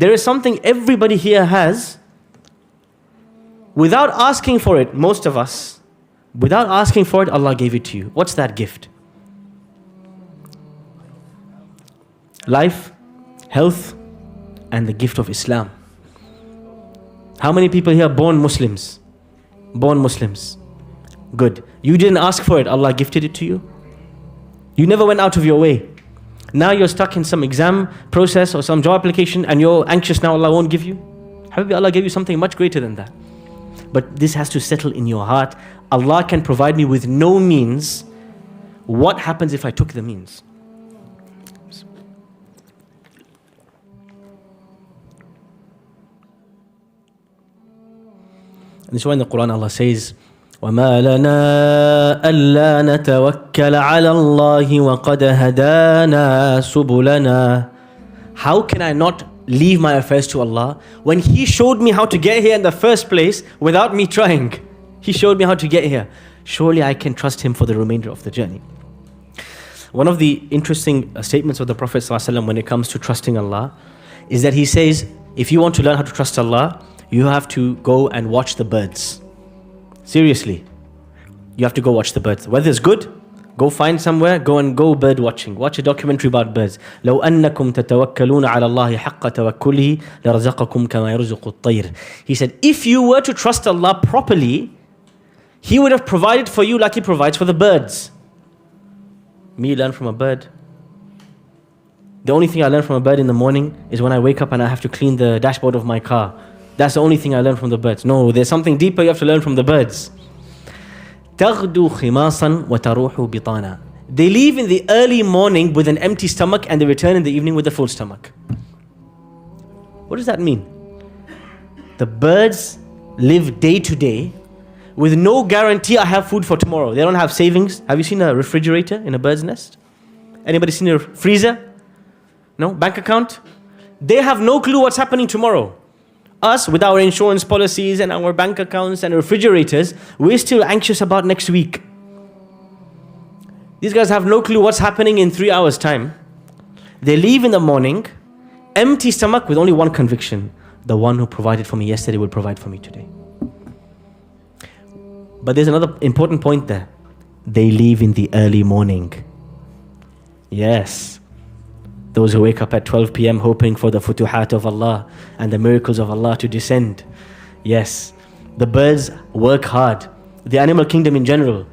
There is something everybody here has without asking for it, most of us, without asking for it, Allah gave it to you. What's that gift? Life, health, and the gift of Islam. How many people here are born Muslims? Born Muslims. Good. You didn't ask for it, Allah gifted it to you. You never went out of your way. Now you're stuck in some exam process or some job application and you're anxious now, Allah won't give you. Habibi, Allah gave you something much greater than that. But this has to settle in your heart. Allah can provide me with no means. What happens if I took the means? And this is why in the Quran Allah says, وَمَا لَنَا أَلَّا نَتَوَكَّلَ عَلَى اللَّهِ وَقَدْ هَدَانَا سُبُلَنَا. How can I not leave my affairs to Allah when He showed me how to get here in the first place without me trying? He showed me how to get here. Surely I can trust Him for the remainder of the journey. One of the interesting statements of the Prophet ﷺ when it comes to trusting Allah is that he says, if you want to learn how to trust Allah, you have to go and watch the birds. Seriously, you have to go watch the birds. Weather's good, go find somewhere, go bird watching. Watch a documentary about birds. لو أنكم تتوكلون على الله حق توكله لرزقكم كما يرزق الطير. He said, if you were to trust Allah properly, He would have provided for you like He provides for the birds. Me learn from a bird. The only thing I learn from a bird in the morning is when I wake up and I have to clean the dashboard of my car. That's the only thing I learn from the birds. No, there's something deeper you have to learn from the birds. تَغْدُو خِمَاصًا وَتَرُوحُ بِطَانًا. They leave in the early morning with an empty stomach and they return in the evening with a full stomach. What does that mean? The birds live day to day with no guarantee I have food for tomorrow. They don't have savings. Have you seen a refrigerator in a bird's nest? Anybody seen a freezer? No? Bank account? They have no clue what's happening tomorrow. Us, with our insurance policies and our bank accounts and refrigerators, we're still anxious about next week. These guys have no clue what's happening in 3 hours' time. They leave in the morning, empty stomach with only one conviction. The one who provided for me yesterday will provide for me today. But there's another important point there. They leave in the early morning. Yes. Those who wake up at 12 p.m. hoping for the futuhat of Allah and the miracles of Allah to descend. Yes, the birds work hard. The animal kingdom in general,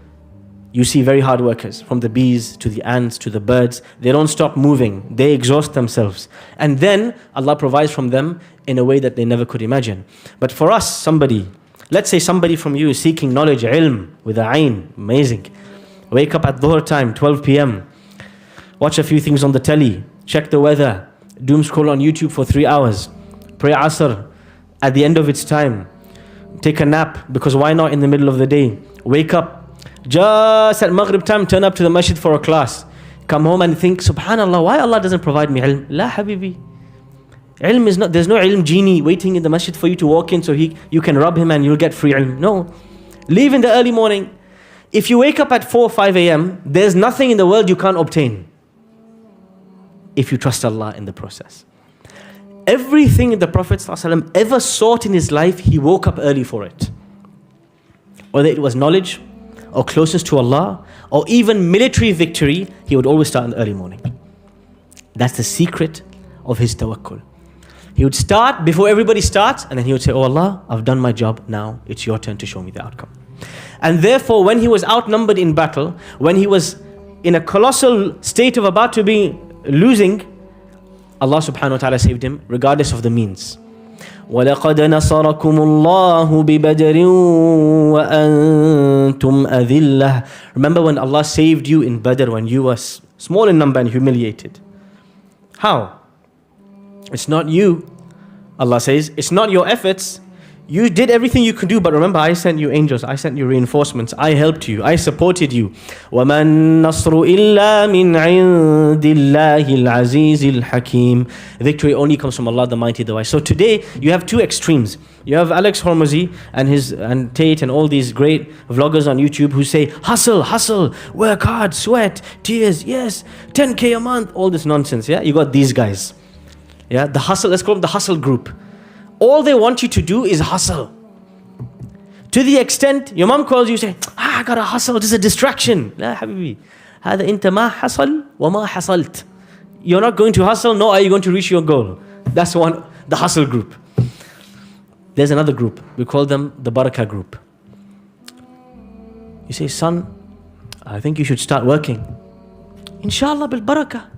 you see very hard workers. From the bees to the ants to the birds. They don't stop moving. They exhaust themselves. And then Allah provides from them in a way that they never could imagine. But for us, let's say somebody from you is seeking knowledge, ilm, with a ayn, amazing. Wake up at dhuhr time, 12 p.m. Watch a few things on the telly. Check the weather, doom scroll on YouTube for 3 hours, pray Asr at the end of its time, take a nap, because why not in the middle of the day? Wake up, just at Maghrib time, turn up to the masjid for a class, come home and think, Subhanallah, why Allah doesn't provide me ilm? La habibi. Ilm is not, there's no ilm genie waiting in the masjid for you to walk in so you can rub him and you'll get free ilm. No. Leave in the early morning. If you wake up at 4 or 5 a.m., there's nothing in the world you can't obtain. If you trust Allah in the process. Everything the Prophet ﷺ ever sought in his life, he woke up early for it. Whether it was knowledge, or closeness to Allah, or even military victory, he would always start in the early morning. That's the secret of his tawakkul. He would start before everybody starts, and then he would say, oh Allah, I've done my job, now it's your turn to show me the outcome. And therefore, when he was outnumbered in battle, when he was in a colossal state of about to be losing, Allah subhanahu wa ta'ala saved him regardless of the means. وَلَقَدْ نَصَرَكُمُ اللَّهُ بِبَدْرٍ وَأَنْتُمْ أَذِلَّةٌ. Remember when Allah saved you in Badr when you were small in number and humiliated. How? It's not you. Allah says, it's not your efforts. You did everything you could do, but remember, I sent you angels, I sent you reinforcements, I helped you, I supported you. وَمَا النَّصْرُ إِلَّا مِنْ عِنْدِ اللَّهِ الْعَزِيزِ الْحَكِيمِ. Victory only comes from Allah, the Mighty, the Wise. So today, you have two extremes. You have Alex Hormozy and Tate and all these great vloggers on YouTube who say, hustle, work hard, sweat, tears, yes, 10K a month, all this nonsense, yeah? You got these guys. Yeah, the hustle, let's call them the hustle group. All they want you to do is hustle. To the extent your mom calls you, say, I gotta hustle, this is a distraction. لا حبيبي, هذا أنت ما حصل وما حصلت. You're not going to hustle, nor are you going to reach your goal. That's one, the hustle group. There's another group, we call them the baraka group. You say, son, I think you should start working. Inshallah bil baraka.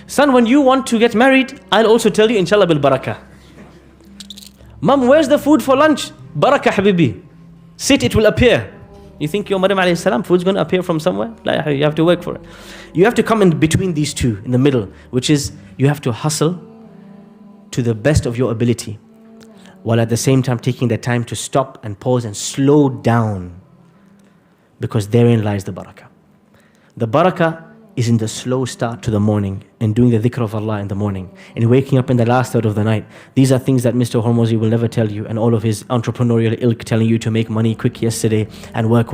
Son, when you want to get married, I'll also tell you, inshallah bil baraka. Mom, where's the food for lunch? Baraka habibi. Sit, it will appear. You think your Maryam alayhi salam, food's going to appear from somewhere? You have to work for it. You have to come in between these two, in the middle, which is you have to hustle to the best of your ability, while at the same time taking the time to stop and pause and slow down, because therein lies the barakah. The barakah is in the slow start to the morning and doing the dhikr of Allah in the morning and waking up in the last third of the night. These are things that Mr. Hormozi will never tell you, and all of his entrepreneurial ilk telling you to make money quick yesterday and work.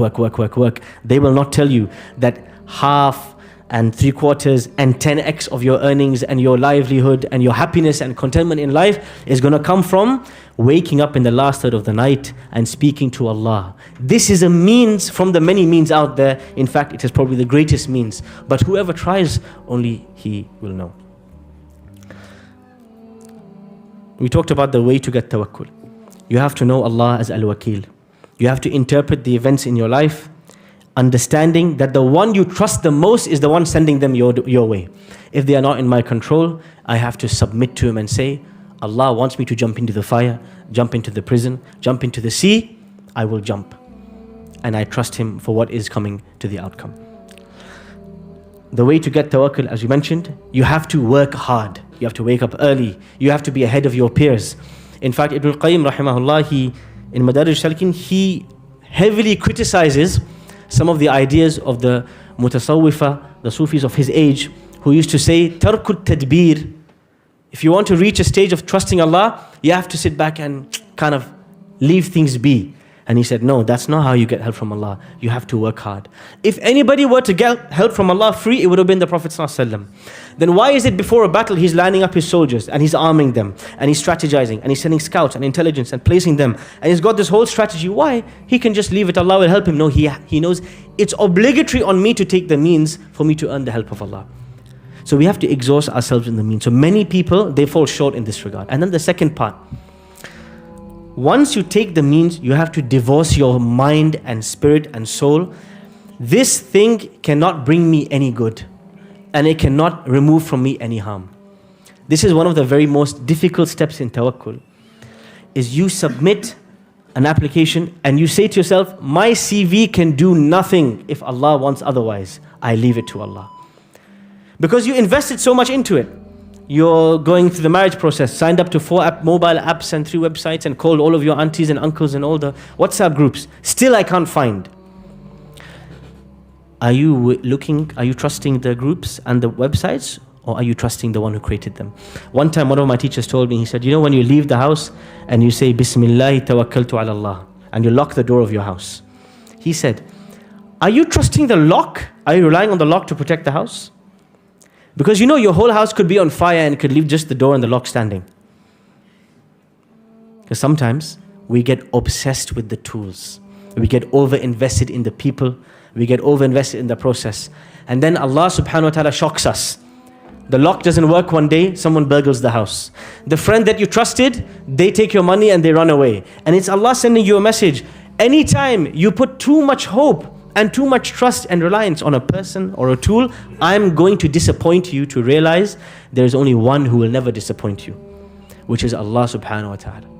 They will not tell you that half and 3/4 and 10x of your earnings and your livelihood and your happiness and contentment in life is going to come from waking up in the last third of the night and speaking to Allah. This is a means from the many means out there. In fact, it is probably the greatest means. But whoever tries, only he will know. We talked about the way to get tawakkul. You have to know Allah as Al-Wakil. You have to interpret the events in your life, understanding that the one you trust the most is the one sending them your way. If they are not in my control, I have to submit to Him and say, Allah wants me to jump into the fire, jump into the prison, jump into the sea, I will jump. And I trust Him for what is coming to the outcome. The way to get tawakkul, as we mentioned, you have to work hard. You have to wake up early. You have to be ahead of your peers. In fact, Ibn al-Qayyim rahimahullah, in Madarij Salikin, he heavily criticizes some of the ideas of the mutasawwifa, the Sufis of his age, who used to say, tarkut tadbir. If you want to reach a stage of trusting Allah, you have to sit back and kind of leave things be. And he said, no, that's not how you get help from Allah. You have to work hard. If anybody were to get help from Allah free, it would have been the Prophet ﷺ. Then why is it before a battle he's lining up his soldiers and he's arming them and he's strategizing and he's sending scouts and intelligence and placing them and he's got this whole strategy? Why? He can just leave it. Allah will help him. No, he knows it's obligatory on me to take the means for me to earn the help of Allah. So we have to exhaust ourselves in the means. So many people, they fall short in this regard. And then the second part, once you take the means, you have to divorce your mind and spirit and soul. This thing cannot bring me any good, and it cannot remove from me any harm. This is one of the very most difficult steps in tawakkul, is you submit an application and you say to yourself, my CV can do nothing if Allah wants otherwise. I leave it to Allah. Because you invested so much into it. You're going through the marriage process, signed up to 4 mobile apps and 3 websites and called all of your aunties and uncles and all the WhatsApp groups. Still I can't find. Are you trusting the groups and the websites, or are you trusting the one who created them? One time one of my teachers told me, he said, you know when you leave the house and you say, Bismillah tawakkaltu ala Allah, and you lock the door of your house. He said, are you trusting the lock? Are you relying on the lock to protect the house? Because you know your whole house could be on fire and could leave just the door and the lock standing. Because sometimes we get obsessed with the tools. We get over-invested in the people. We get over-invested in the process. And then Allah subhanahu wa ta'ala shocks us. The lock doesn't work one day, someone burgles the house. The friend that you trusted, they take your money and they run away. And it's Allah sending you a message. Anytime you put too much hope and too much trust and reliance on a person or a tool, I'm going to disappoint you to realize there is only one who will never disappoint you, which is Allah subhanahu wa ta'ala.